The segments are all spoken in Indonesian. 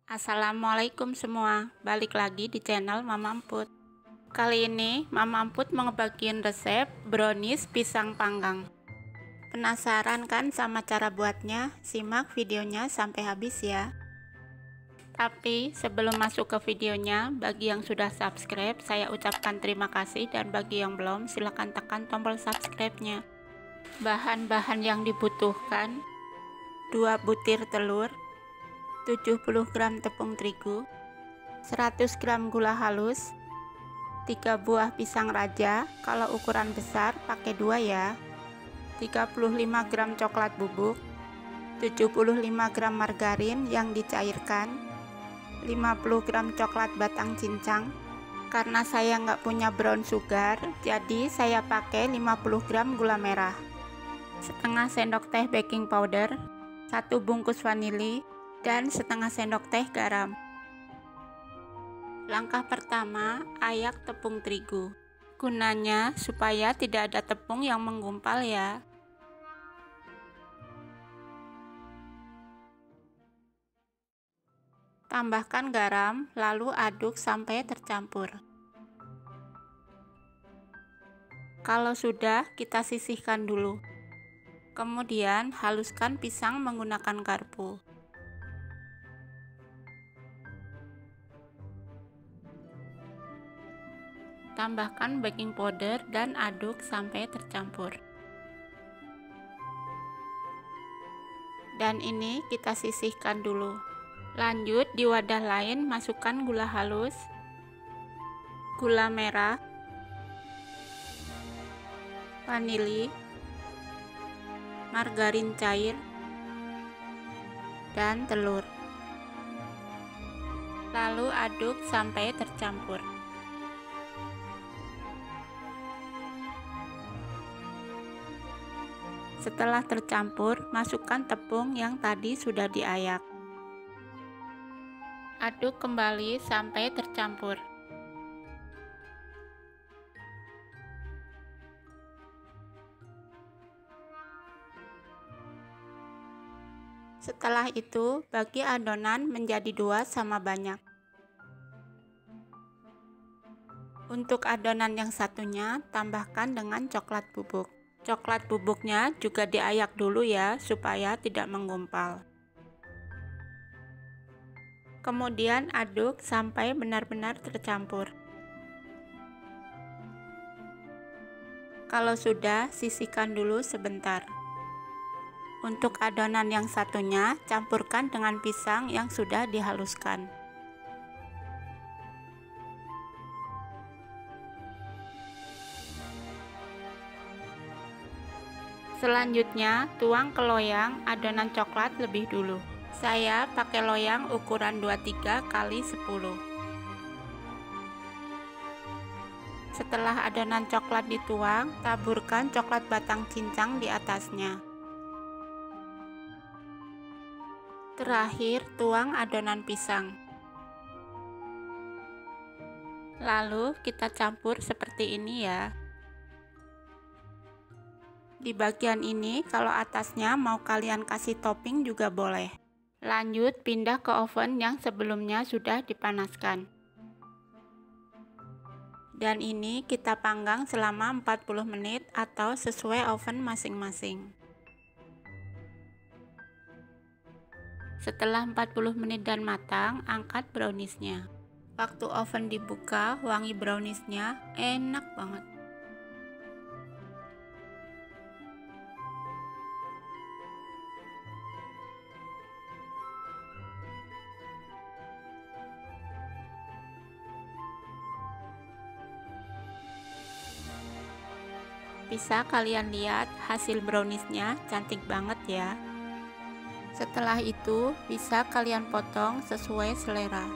Assalamualaikum semua, balik lagi di channel Mama Emput. Kali ini Mama Emput mau ngebagiin resep brownies pisang panggang. Penasaran kan sama cara buatnya? Simak videonya sampai habis ya. Tapi sebelum masuk ke videonya, bagi yang sudah subscribe saya ucapkan terima kasih, dan bagi yang belum silahkan tekan tombol subscribe-nya. Bahan-bahan yang dibutuhkan: 2 butir telur, 70 gram tepung terigu, 100 gram gula halus, 3 buah pisang raja, kalau ukuran besar pakai 2 ya, 35 gram coklat bubuk, 75 gram margarin yang dicairkan, 50 gram coklat batang cincang. Karena saya nggak punya brown sugar, jadi saya pakai 50 gram gula merah, setengah sendok teh baking powder, 1 bungkus vanili, dan setengah sendok teh garam. Langkah pertama, ayak tepung terigu. Gunanya supaya tidak ada tepung yang menggumpal ya. Tambahkan garam, lalu aduk sampai tercampur. Kalau sudah, kita sisihkan dulu. Kemudian haluskan pisang menggunakan garpu. Tambahkan baking powder dan aduk sampai tercampur. Dan ini kita sisihkan dulu. Lanjut, di wadah lain masukkan gula halus, gula merah, vanili, margarin cair, dan telur. Lalu aduk sampai tercampur. Setelah tercampur, masukkan tepung yang tadi sudah diayak. Aduk kembali sampai tercampur. Setelah itu, bagi adonan menjadi 2 sama banyak. Untuk adonan yang satunya, tambahkan dengan coklat bubuk. Coklat bubuknya juga diayak dulu ya, supaya tidak menggumpal. Kemudian aduk sampai benar-benar tercampur. Kalau sudah, sisihkan dulu sebentar. Untuk adonan yang satunya, campurkan dengan pisang yang sudah dihaluskan. Selanjutnya, tuang ke loyang adonan coklat lebih dulu. Saya pakai loyang ukuran 23 x 10. Setelah adonan coklat dituang, taburkan coklat batang cincang di atasnya. Terakhir, tuang adonan pisang. Lalu kita campur seperti ini ya. Di bagian ini, kalau atasnya mau kalian kasih topping juga boleh. Lanjut, pindah ke oven yang sebelumnya sudah dipanaskan. Dan ini kita panggang selama 40 menit atau sesuai oven masing-masing. Setelah 40 menit dan matang, angkat browniesnya. Waktu oven dibuka, wangi browniesnya enak banget. Bisa kalian lihat hasil browniesnya cantik banget ya. Setelah itu bisa kalian potong sesuai selera.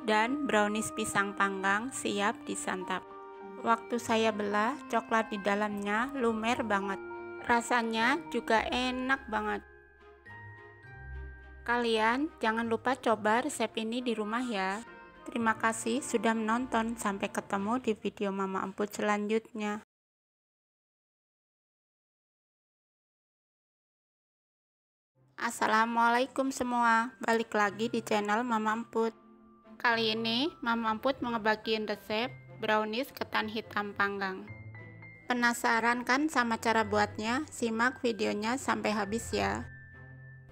Dan brownies pisang panggang siap disantap. Waktu saya belah, coklat di dalamnya lumer banget. Rasanya juga enak banget. Kalian jangan lupa coba resep ini di rumah ya. Terima kasih sudah menonton. Sampai ketemu di video Mama Emput selanjutnya. Assalamualaikum semua, balik lagi di channel Mama Emput. Kali ini Mama Emput mau ngebagiin resep brownies ketan hitam panggang. Penasaran kan sama cara buatnya? Simak videonya sampai habis ya.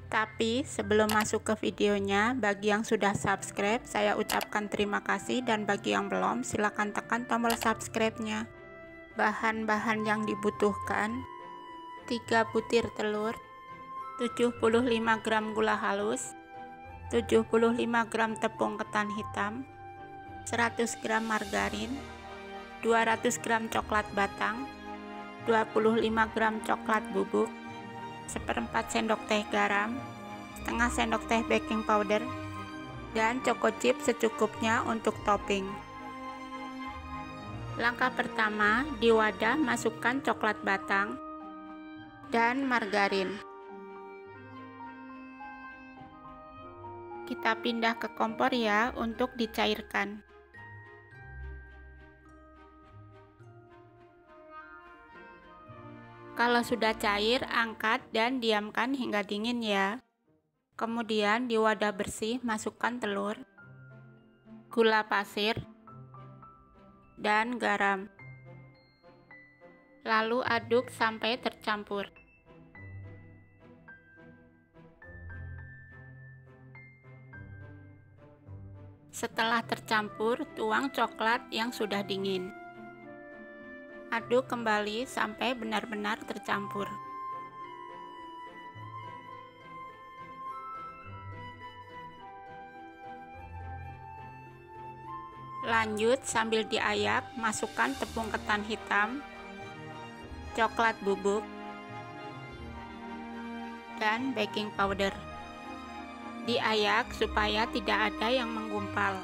Tapi sebelum masuk ke videonya, bagi yang sudah subscribe, saya ucapkan terima kasih, dan bagi yang belum, silahkan tekan tombol subscribe-nya. Bahan-bahan yang dibutuhkan: 3 butir telur, 75 gram gula halus, 75 gram tepung ketan hitam, 100 gram margarin, 200 gram coklat batang, 25 gram coklat bubuk, 1/4 sendok teh garam, setengah sendok teh baking powder, dan choco chip secukupnya untuk topping. Langkah pertama, di wadah masukkan coklat batang dan margarin. Kita pindah ke kompor ya untuk dicairkan. Kalau sudah cair, angkat dan diamkan hingga dingin ya. Kemudian di wadah bersih masukkan telur, gula pasir, dan garam. Lalu aduk sampai tercampur. Setelah tercampur, tuang coklat yang sudah dingin. Aduk kembali sampai benar-benar tercampur. Lanjut, sambil diayak, masukkan tepung ketan hitam, coklat bubuk, dan baking powder. Diayak supaya tidak ada yang menggumpal.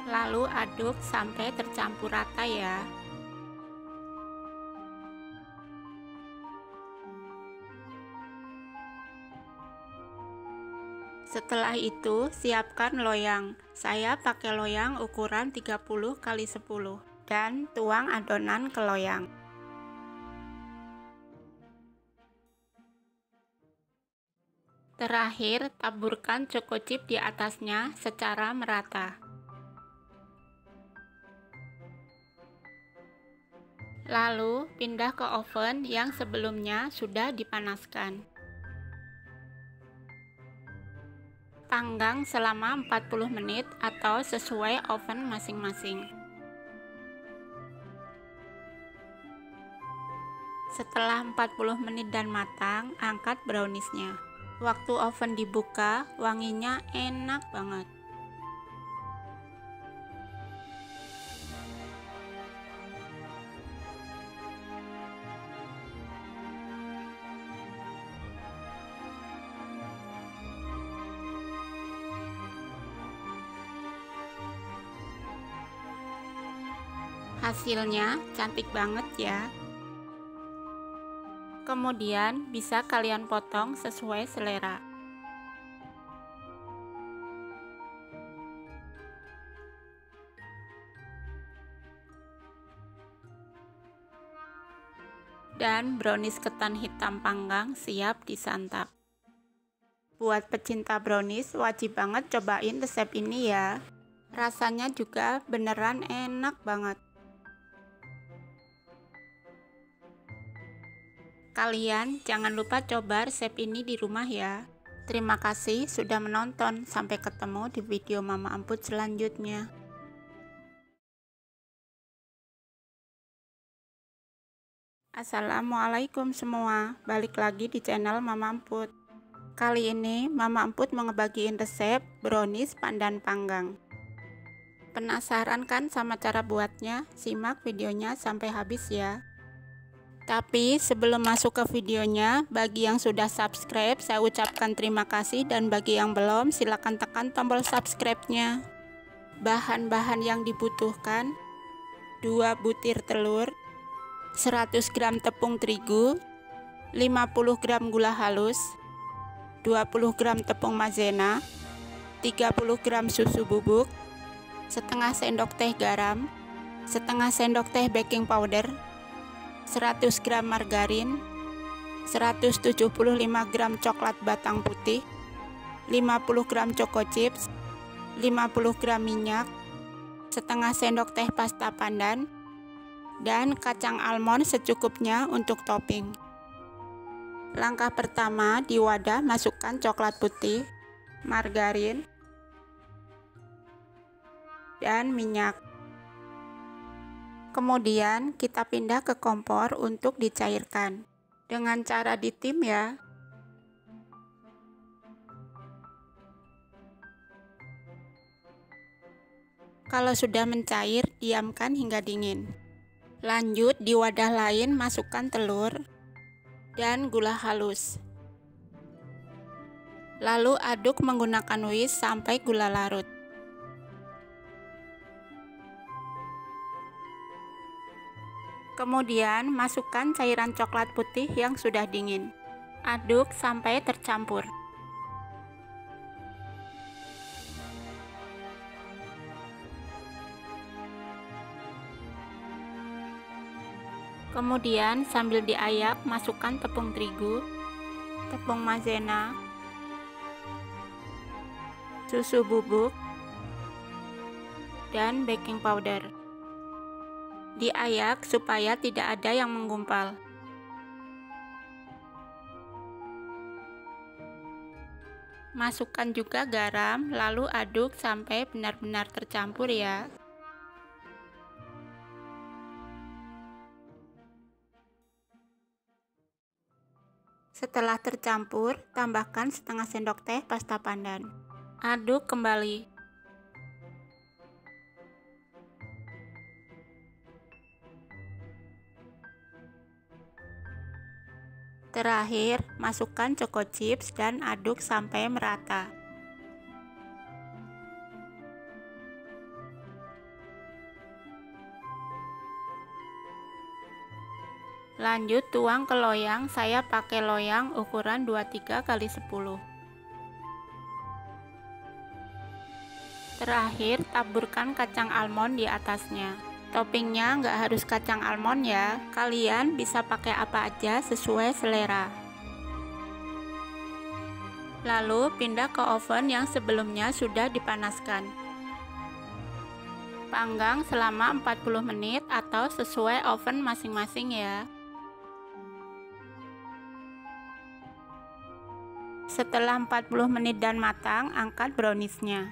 Lalu aduk sampai tercampur rata ya. Setelah itu, siapkan loyang. Saya pakai loyang ukuran 30 x 10 dan tuang adonan ke loyang. Terakhir, taburkan choco chip di atasnya secara merata. Lalu, pindah ke oven yang sebelumnya sudah dipanaskan. Panggang selama 40 menit atau sesuai oven masing-masing. Setelah 40 menit dan matang, angkat browniesnya. Waktu oven dibuka, wanginya enak banget. Hasilnya cantik banget ya. Kemudian bisa kalian potong sesuai selera. Dan brownies ketan hitam panggang siap disantap. Buat pecinta brownies, wajib banget cobain resep ini ya. Rasanya juga beneran enak banget. Kalian jangan lupa coba resep ini di rumah ya. Terima kasih sudah menonton. Sampai ketemu di video Mama Emput selanjutnya. Assalamualaikum semua, balik lagi di channel Mama Emput. Kali ini Mama Emput mau ngebagiin resep brownies pandan panggang. Penasaran kan sama cara buatnya? Simak videonya sampai habis ya. Tapi sebelum masuk ke videonya, bagi yang sudah subscribe, saya ucapkan terima kasih, dan bagi yang belum, silakan tekan tombol subscribe-nya. Bahan-bahan yang dibutuhkan: 2 butir telur, 100 gram tepung terigu, 50 gram gula halus, 20 gram tepung maizena, 30 gram susu bubuk, setengah sendok teh garam, setengah sendok teh baking powder, 100 gram margarin, 175 gram coklat batang putih, 50 gram choco chips, 50 gram minyak, setengah sendok teh pasta pandan, dan kacang almond secukupnya untuk topping. Langkah pertama, di wadah masukkan coklat putih, margarin, dan minyak. Kemudian kita pindah ke kompor untuk dicairkan dengan cara ditim ya. Kalau sudah mencair, diamkan hingga dingin. Lanjut, di wadah lain masukkan telur dan gula halus. Lalu aduk menggunakan whisk sampai gula larut. Kemudian masukkan cairan coklat putih yang sudah dingin. Aduk sampai tercampur. Kemudian sambil diayak, masukkan tepung terigu, tepung maizena, susu bubuk, dan baking powder. Diayak supaya tidak ada yang menggumpal. Masukkan juga garam, lalu aduk sampai benar-benar tercampur ya. Setelah tercampur, tambahkan setengah sendok teh pasta pandan. Aduk kembali. Terakhir, masukkan choco chips dan aduk sampai merata. Lanjut tuang ke loyang, saya pakai loyang ukuran 23 x 10. Terakhir, taburkan kacang almond di atasnya. Toppingnya nggak harus kacang almond ya, kalian bisa pakai apa aja sesuai selera. Lalu pindah ke oven yang sebelumnya sudah dipanaskan. Panggang selama 40 menit atau sesuai oven masing-masing ya. Setelah 40 menit dan matang, angkat browniesnya.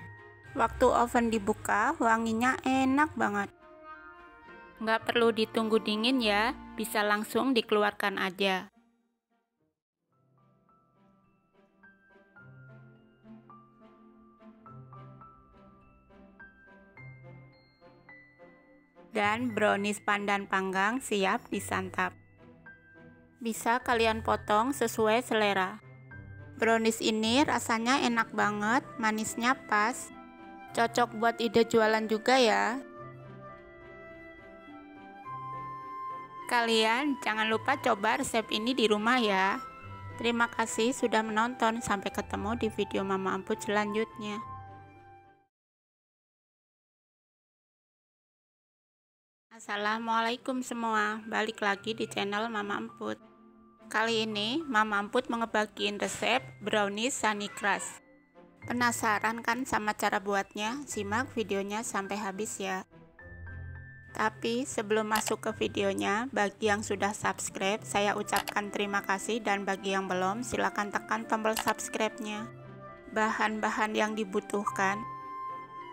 Waktu oven dibuka, wanginya enak banget. Nggak perlu ditunggu dingin ya, bisa langsung dikeluarkan aja. Dan brownies pandan panggang siap disantap. Bisa kalian potong sesuai selera. Brownies ini rasanya enak banget, manisnya pas. Cocok buat ide jualan juga ya. Kalian jangan lupa coba resep ini di rumah ya. Terima kasih sudah menonton, sampai ketemu di video Mama Amput selanjutnya. Assalamualaikum semua, balik lagi di channel Mama Amput. Kali ini Mama Amput ngebagiin resep brownies Sunny Crush. Penasaran kan sama cara buatnya? Simak videonya sampai habis ya. Tapi sebelum masuk ke videonya, bagi yang sudah subscribe, saya ucapkan terima kasih, dan bagi yang belum, silakan tekan tombol subscribe-nya. Bahan-bahan yang dibutuhkan: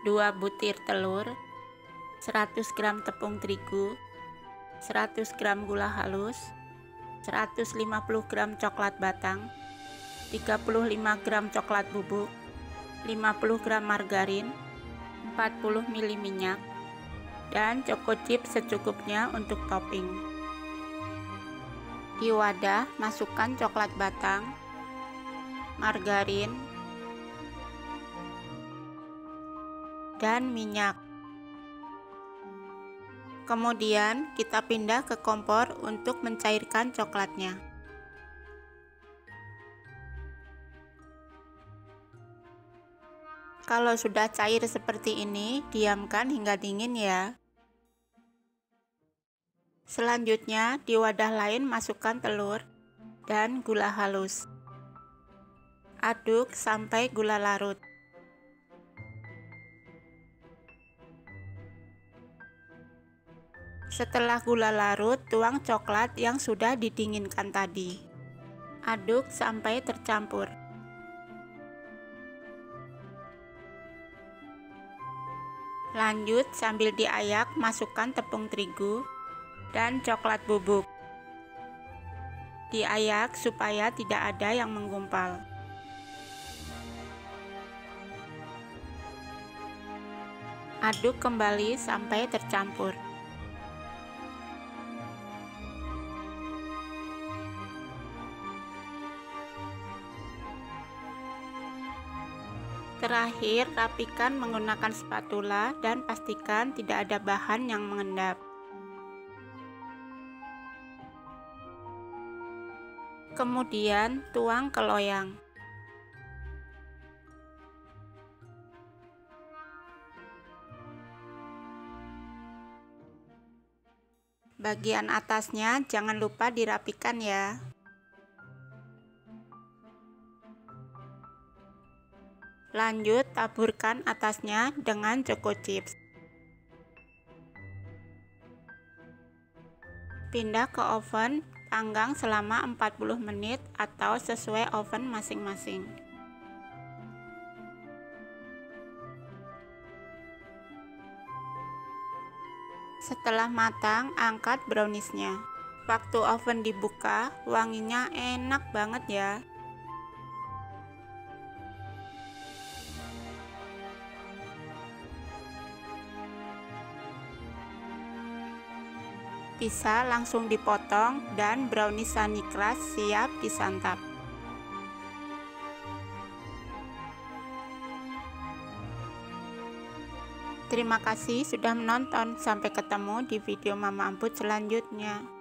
2 butir telur, 100 gram tepung terigu, 100 gram gula halus, 150 gram coklat batang, 35 gram coklat bubuk, 50 gram margarin, 40 ml minyak, dan choco chips secukupnya untuk topping. Di wadah masukkan coklat batang, margarin, dan minyak. Kemudian kita pindah ke kompor untuk mencairkan coklatnya. Kalau sudah cair seperti ini, diamkan hingga dingin ya. Selanjutnya, di wadah lain masukkan telur dan gula halus. Aduk sampai gula larut. Setelah gula larut, tuang coklat yang sudah didinginkan tadi. Aduk sampai tercampur. Lanjut, sambil diayak, masukkan tepung terigu dan coklat bubuk. Diayak supaya tidak ada yang menggumpal. Aduk kembali sampai tercampur. Terakhir, rapikan menggunakan spatula dan pastikan tidak ada bahan yang mengendap. Kemudian, tuang ke loyang. Bagian atasnya jangan lupa dirapikan ya. Lanjut, taburkan atasnya dengan choco chips. Pindah ke oven, panggang selama 40 menit atau sesuai oven masing-masing. Setelah matang, angkat browniesnya. Waktu oven dibuka, wanginya enak banget ya. Bisa langsung dipotong dan brownies Sunny Crush siap disantap. Terima kasih sudah menonton. Sampai ketemu di video Mama Amput selanjutnya.